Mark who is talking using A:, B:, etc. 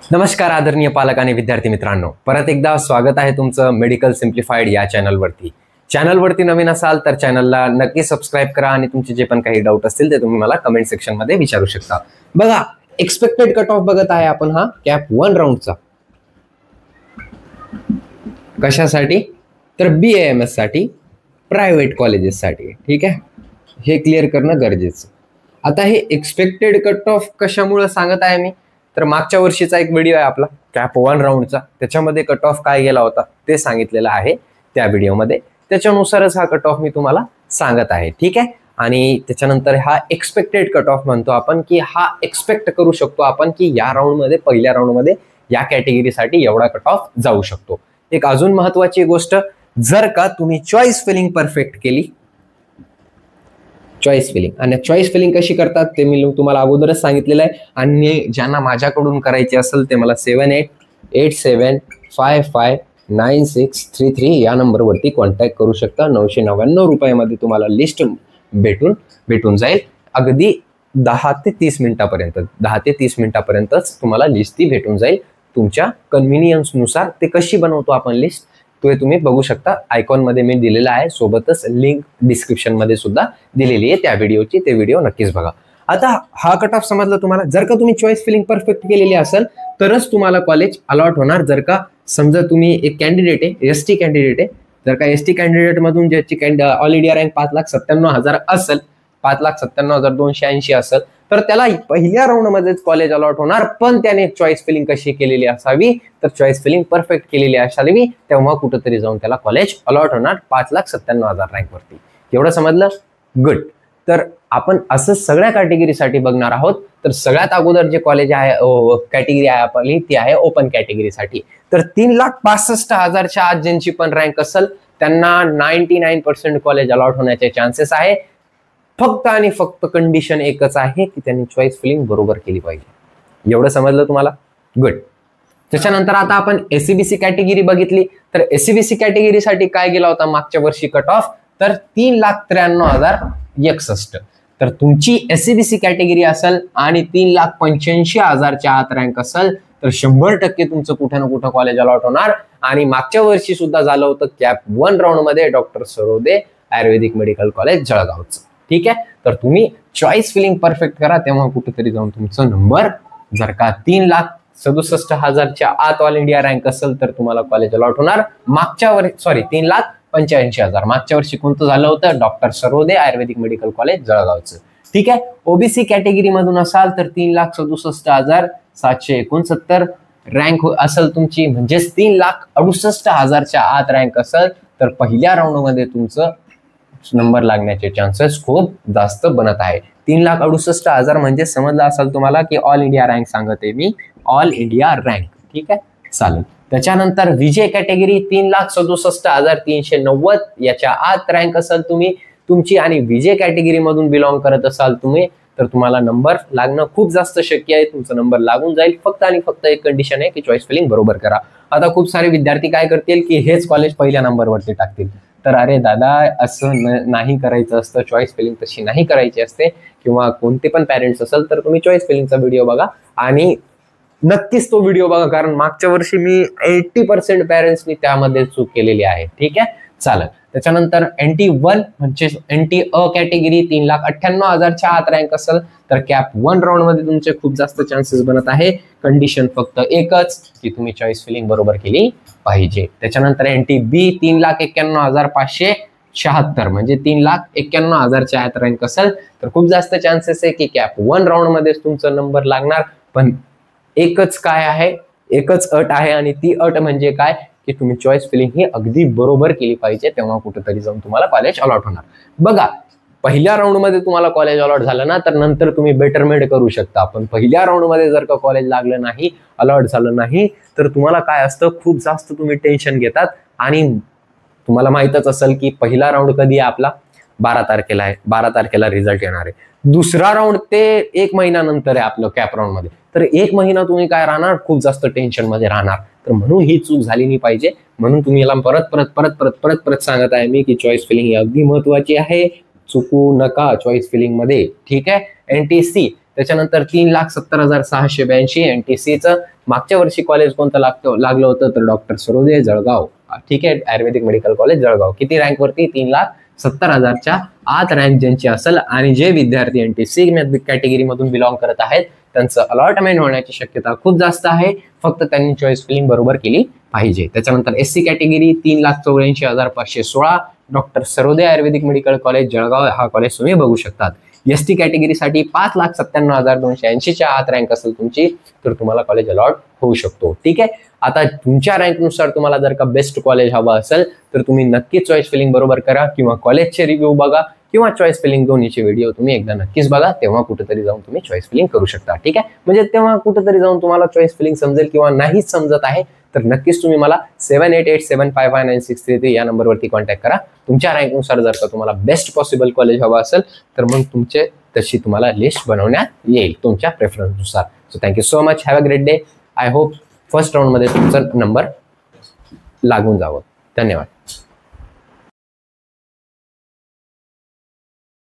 A: नमस्कार आदरणीय पालक आणि विद्यार्थी मित्रांनो, परत एकदा स्वागत आहे तुमचं मेडिकल सिम्प्लिफाईड या चॅनलवरती नवीन असाल तर चॅनलला नक्की सबस्क्राईब करा आणि तुमचे जे पण काही डाऊट असतील ते तुम्ही मला कमेंट सेक्शन मध्ये विचारू शकता। बघा, एक्सपेक्टेड कट ऑफ बघत आहे आपण हा कॅप 1 राऊंडचा। कशासाठी? तर BAMS साठी, प्रायव्हेट कॉलेजेस साठी। ठीक आहे, हे क्लिअर करणं गरजेचं। आता हे एक्सपेक्टेड कट ऑफ कशामुळे सांगत आहे मी, तर मागच्या वर्षीचा एक व्हिडिओ आहे आपला कॅप 1 राऊंडचा, त्याच्यामध्ये कट ऑफ काय गेला होता ते सांगितलेलं आहे त्या व्हिडिओमध्ये। त्याच्यानुसारच हा कट ऑफ मी तुम्हाला सांगत आहे। ठीक आहे, आणि त्याच्यानंतर हा एक्सपेक्टेड कट ऑफ म्हणतो आपण, की हा एक्सपेक्ट करू शकतो आपण की या राऊंडमध्ये, पहिल्या राऊंडमध्ये या कॅटेगरीसाठी एवढा कट ऑफ जाऊ शकतो। एक अजून महत्त्वाची गोष्ट, जर का तुम्ही चॉईस फिलिंग परफेक्ट केली, चॉईस फिलिंग, आणि चॉईस फिलिंग कशी करतात ते मी तुम्हाला अगोदरच सांगितलेलं आहे। आणि ज्यांना माझ्याकडून करायचे असेल ते मला 7887559633 या नंबरवरती कॉन्टॅक्ट करू शकता। 999 रुपयामध्ये तुम्हाला लिस्ट भेटून जाईल। अगदी 10 ते 30 मिनिटापर्यंत, 10 ते 30 मिनिटापर्यंतच तुम्हाला लिस्ट ती भेटून जाईल तुमच्या कन्व्हिनियन्स नुसार। ते कशी बनवतो आपण लिस्ट तो तुम्ही बघू शकता, आयकॉन मध्ये मी दिलेला आहे, सोबतच लिंक डिस्क्रिप्शन मध्ये सुद्धा दिलेली आहे त्या व्हिडिओची, ते व्हिडिओ नक्कीच बघा। आता हा कट ऑफ समजला तुम्हाला। जर का तुम्ही चॉईस फिलिंग परफेक्ट केलेली असेल तरच तुम्हाला कॉलेज अलॉट होणार। जर का समजा तुम्ही एक कॅन्डिडेट आहे, एसटी कॅन्डिडेट आहे, जर का एसटी कॅन्डिडेट मधून ज्याची ऑल इंडिया रँक 5,97,000 असेल, 5,97,280 असेल, तर त्याला पहिल्या राऊंड मध्येच कॉलेज अलॉट होणार। पण त्याने चॉईस फिलिंग कशी केलेली असावी, तर चॉईस फिलिंग परफेक्ट केलेली असावी, तेव्हा कुठेतरी जाऊन त्याला कॉलेज अलॉट होणार 5,97,000 रँक वरती। एवढं समजलं? गुड। तर आपण असं सगळ्या कॅटेगरीसाठी बघणार आहोत। तर सगळ्यात अगोदर जे कॉलेज आहे, कॅटेगरी आहे आपली, ती आहे ओपन कॅटेगरीसाठी। तर 3,65,000च्या आत ज्यांची पण रँक असेल त्यांना 99% कॉलेज अलॉट होण्याचे चान्सेस आहे। फक्त आणि फक्त कंडिशन एकच आहे की त्यांनी चॉईस फिलिंग बरोबर केली पाहिजे। एवढं समजलं तुम्हाला? गुड। त्याच्यानंतर आता आपण एससीबीसी कॅटेगरी बघितली। तर एससीबीसी कॅटेगरीसाठी काय गेला होता मागच्या वर्षी कट ऑफ, तर 3,93,061। तर तुमची एससीबीसी कॅटेगरी असेल आणि 3,85,000च्या आत रँक असेल तर 100% तुमचं कुठे ना कुठं कॉलेज अलॉट होणार। आणि मागच्या वर्षी सुद्धा झालं होतं कॅप 1 राऊंड मध्ये डॉक्टर सरोदे आयुर्वेदिक मेडिकल कॉलेज जळगावचं। ठीक आहे, तर तुम्ही चॉईस फिलिंग परफेक्ट करा, तेव्हा कुठेतरी जाऊन तुमचा नंबर, जर का 3,67,000च्या आत ऑल इंडिया रँक असेल तर तुम्हाला कॉलेज अलॉट होणार। मागच्या वर्षी 3,85,000, मागच्या वर्षी कोणतं झालं होतं, डॉक्टर सरोदे आयुर्वेदिक मेडिकल कॉलेज जळगावचं। ठीक आहे, ओबीसी कॅटेगरी मधून असाल तर 3,67,769 रँक असेल तुमची, म्हणजेच 3,68,000च्या आत रँक असेल तर पहिल्या राऊंड मध्ये तुमचं नंबर लागण्याचे चान्सेस खूप जास्त बनत आहे। 3,68,000 म्हणजे समजलं असेल तुम्हाला की ऑल इंडिया रँक सांगते मी, ऑल इंडिया रँक। ठीक आहे, चालेल। त्याच्यानंतर विजय कॅटेगरी 3,67,390 याच्या आत रँक असेल तुमची आणि विजय कॅटेगरी मधून बिलॉंग करत असाल तुम्ही, तर तुम्हाला नंबर लागणं खूप जास्त शक्य आहे। तुमचा नंबर लागून जाईल। फक्त आणि फक्त एक कंडिशन आहे की चॉईस फिलिंग बरोबर करा। आता खूप सारे विद्यार्थी काय करतील की हेच कॉलेज पहिल्या नंबरवरती टाकतील। तर अरे दादा, असं नाही करायचं असतं, चॉईस फिलिंग तशी नाही करायची असते। किंवा कोणते पण पॅरेंट्स असेल तर तुम्ही चॉईस फिलिंगचा व्हिडिओ बघा आणि नक्कीच तो व्हिडिओ बघा, कारण मागच्या वर्षी मी 80% पॅरेंट्सनी त्यामध्ये चूक केलेली आहे। ठीक आहे, चालेल। त्याच्यानंतर NT1 म्हणजे NT अ कॅटेगरी 3,98,000च्या आत रँक असेल तर कॅप 1 राऊंड मध्ये तुमचे खूप जास्त चान्सेस बनत आहे। कंडिशन फक्त एकच की तुम्ही चॉईस फिलिंग बरोबर केली पाहिजे। त्याच्यानंतर NTB 3,91,576 म्हणजे 3,91,000च्या आत रँक असेल तर खूप जास्त चान्सेस आहे की कॅप 1 राऊंड मध्ये तुमचा नंबर लागणार। पण एकच काय आहे, एकच अट आहे, आणि ती अट म्हणजे काय की तुम्ही चॉईस फिलिंग ही अगदी बरोबर केली पाहिजे, तेव्हा कुठेतरी जाऊन तुम्हाला कॉलेज अलॉट होणार। बघा, पहिल्या राऊंड मध्ये तुम्हाला कॉलेज अलॉट झालं ना तर नंतर तुम्ही बेटरमेंट करू शकता। पण पहिल्या राऊंड मध्ये जर का कॉलेज लागलं नाही, अलॉट झालं नाही, तर तुम्हाला काय असतं, खूप जास्त तुम्ही टेन्शन घेतात। आणि तुम्हाला माहितच असेल की पहिला राऊंड कधी आहे आपला, 12 तारखेला आहे, 12 तारखेला रिझल्ट येणार आहे। दुसरा राऊंड ते 1 महिन्यानंतर आहे आपलं कॅप राऊंड मध्ये। तर 1 महिना तुम्ही काय राहणार, खूप जास्त टेन्शन मध्ये राहणार। तर म्हणून ही चूक झाली नाही पाहिजे, म्हणून तुम्ही याला परत सांगत आहे मी की चॉईस फिलिंग ही अगदी महत्वाची आहे, चुकू नका चॉईस फिलिंग मध्ये। ठीक आहे, NTC त्याच्यानंतर 3,70,682 NTCचं मागच्या वर्षी कॉलेज कोणतं लागलं होतं तर डॉक्टर सरोदे जळगाव. ठीक आहे, आयुर्वेदिक मेडिकल कॉलेज जळगाव. किती रँक वरती? 3,70,000च्या आत रँक ज्यांची असेल आणि जे विद्यार्थी NTC कॅटेगरी मधून बिलॉंग करत आहेत त्यांचं अलॉटमेंट होण्याची शक्यता खूप जास्त आहे. फक्त त्यांनी चॉईस फिलिंग बरोबर केली पाहिजे. त्याच्यानंतर SC कॅटेगरी 3,84,516 डॉक्टर सरोदे आयुर्वेदिक मेडिकल कॉलेज जळगाव हा कॉलेज तुम्ही बघू शकतात. ST कॅटेगरीसाठी 5,97,280च्या आत रँक असेल तुमची तर तुम्हाला कॉलेज अलॉट होऊ शकतो. ठीक आहे, आता तुमच्या रँकनुसार तुम्हाला जर का बेस्ट कॉलेज हवं असेल तर तुम्ही नक्की चॉईस फिलिंग बरोबर करा किंवा कॉलेजचे रिव्ह्यू बघा किंवा चॉईस फिलिंग दोन्हीचे व्हिडिओ तुम्ही एकदा नक्कीच बघा. तेव्हा कुठेतरी जाऊन तुम्ही चॉईस फिलिंग करू शकता. ठीक आहे, म्हणजे तेव्हा कुठेतरी जाऊन तुम्हाला चॉईस फिलिंग समजेल किंवा नाहीच समजत आहे तर नक्कीच तुम्ही मला 7887559633 या नंबरवरती कॉन्टॅक्ट करा. तुमच्या रँकनुसार जर का तुम्हाला बेस्ट पॉसिबल कॉलेज हवं असेल तर मग तुमचे तशी तुम्हाला लिस्ट बनवण्यात येईल तुमच्या प्रेफरन्सनुसार. So thank you so much, have a great day. I hope first राऊंडमध्ये तुमचा नंबर लागून जावं. धन्यवाद.